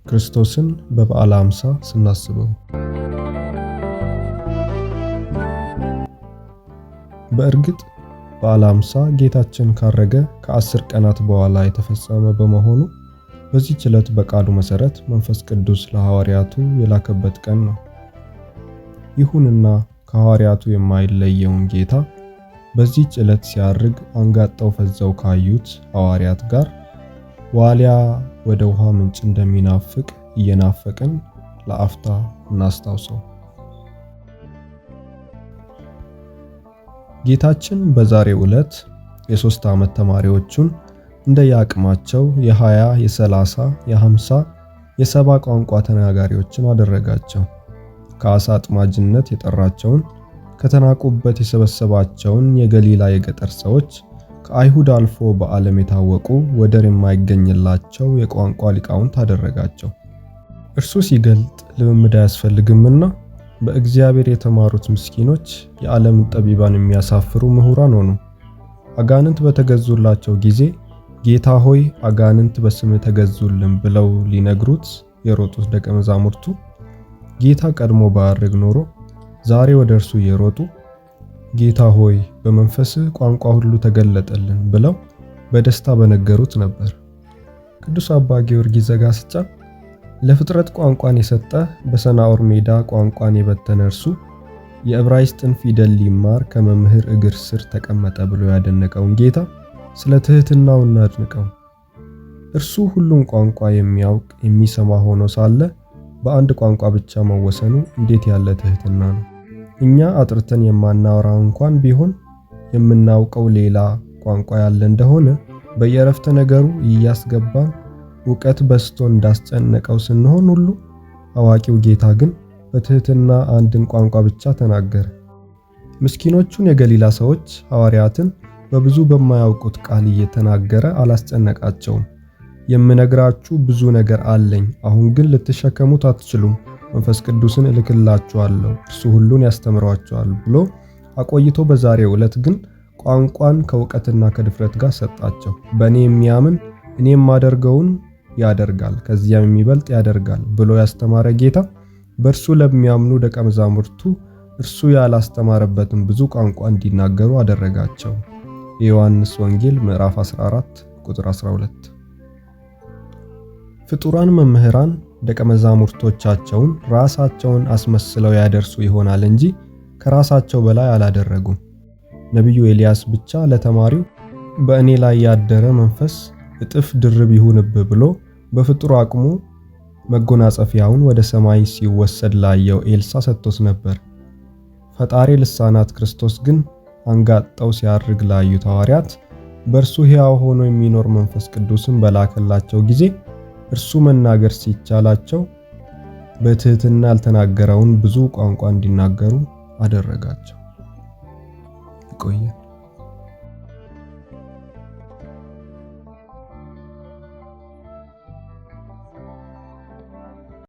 ክርስቶስን በበዓለ ሃምሳ ስናስበው በእርግጥ በዓለ ሃምሳ ጌታችን ካረገ ከ10 ቀናት በኋላ የተፈጸመ በመሆኑ በዚህች ዕለት በቃሉ መሰረት መንፈስ ቅዱስ ለሐዋርያቱ የላከበት ቀን ነው። ይሁንና ከሐዋርያቱ የማይለየውን ጌታ በዚህች ዕለት ሲያርግ አንጋጠው ፈዘው ካዩት ሐዋርያት ጋር ዋሊያ ወደ ውሃ ምንጭ እንደሚናፍቅ እየናፈቅን ለአፍታ እናስታውሰው። ጌታችን በዛሬው ዕለት የ3 ዓመት ተማሪዎቹን እንደየአቅማቸው የ20፣ የ30፣ የ50፣ የ70 ቋንቋ ተናጋሪዎችን አደረጋቸው። ከአሳ አጥማጅነት የጠራቸውን ከተናቁበት የሰበሰባቸውን የገሊላ የገጠር ሰዎች ከአይሁድ አልፎ በዓለም የታወቁ ወደር የማይገኝላቸው የቋንቋ ሊቃውንት አደረጋቸው። እርሱ ሲገልጥ ልምምድ አያስፈልግምና በእግዚአብሔር የተማሩት ምስኪኖች የዓለምን ጠቢባን የሚያሳፍሩ ምሁራን ሆኑ። አጋንንት በተገዙላቸው ጊዜ ጌታ ሆይ አጋንንት በስምህ ተገዙልን ብለው ሊነግሩት የሮጡት ደቀ መዛሙርቱ ጌታ ቀድሞ ባያርግ ኖሮ ዛሬ ወደ እርሱ እየሮጡ ጌታ ሆይ በመንፈስህ ቋንቋ ሁሉ ተገለጠልን ብለው በደስታ በነገሩት ነበር። ቅዱስ አባ ጊዮርጊስ ዘጋስጫ ለፍጥረት ቋንቋን የሰጠ በሰናዖር ሜዳ ቋንቋን የበተነ እርሱ የዕብራይስጥን ፊደል ሊማር ከመምህር እግር ስር ተቀመጠ ብሎ ያደነቀውን ጌታ ስለ ትህትናው እናድንቀው። እርሱ ሁሉን ቋንቋ የሚያውቅ የሚሰማ ሆኖ ሳለ በአንድ ቋንቋ ብቻ መወሰኑ እንዴት ያለ ትህትና ነው! እኛ አጥርተን የማናወራው እንኳን ቢሆን የምናውቀው ሌላ ቋንቋ ያለ እንደሆነ በየረፍተ ነገሩ እያስገባን ዕውቀት በስቶ እንዳስጨነቀው ስንሆን ሁሉ አዋቂው ጌታ ግን በትህትና አንድን ቋንቋ ብቻ ተናገረ። ምስኪኖቹን የገሊላ ሰዎች ሐዋርያትን በብዙ በማያውቁት ቃል እየተናገረ አላስጨነቃቸውም። የምነግራችሁ ብዙ ነገር አለኝ፣ አሁን ግን ልትሸከሙት አትችሉም። መንፈስ ቅዱስን እልክላችኋለሁ፣ እርሱ ሁሉን ያስተምራችኋል ብሎ አቆይቶ በዛሬው ዕለት ግን ቋንቋን ከዕውቀትና ከድፍረት ጋር ሰጣቸው። በእኔ የሚያምን እኔ የማደርገውን ያደርጋል፣ ከዚያም የሚበልጥ ያደርጋል ብሎ ያስተማረ ጌታ በእርሱ ለሚያምኑ ደቀ መዛሙርቱ እርሱ ያላስተማረበትን ብዙ ቋንቋ እንዲናገሩ አደረጋቸው። የዮሐንስ ወንጌል ምዕራፍ 14 ቁጥር 12። ፍጡራን መምህራን ደቀ መዛሙርቶቻቸውን ራሳቸውን አስመስለው ያደርሱ ይሆናል እንጂ ከራሳቸው በላይ አላደረጉም። ነቢዩ ኤልያስ ብቻ ለተማሪው በእኔ ላይ ያደረ መንፈስ እጥፍ ድርብ ይሁንብህ ብሎ በፍጡር አቅሙ መጎናጸፊያውን ወደ ሰማይ ሲወሰድ ላየው ኤልሳ ሰጥቶት ነበር። ፈጣሪ ልሳናት ክርስቶስ ግን አንጋጠው ሲያርግ ላዩት ሐዋርያት በእርሱ ሕያው ሆኖ የሚኖር መንፈስ ቅዱስን በላከላቸው ጊዜ እርሱ መናገር ሲቻላቸው በትህትና ያልተናገረውን ብዙ ቋንቋ እንዲናገሩ አደረጋቸው። ይቆየ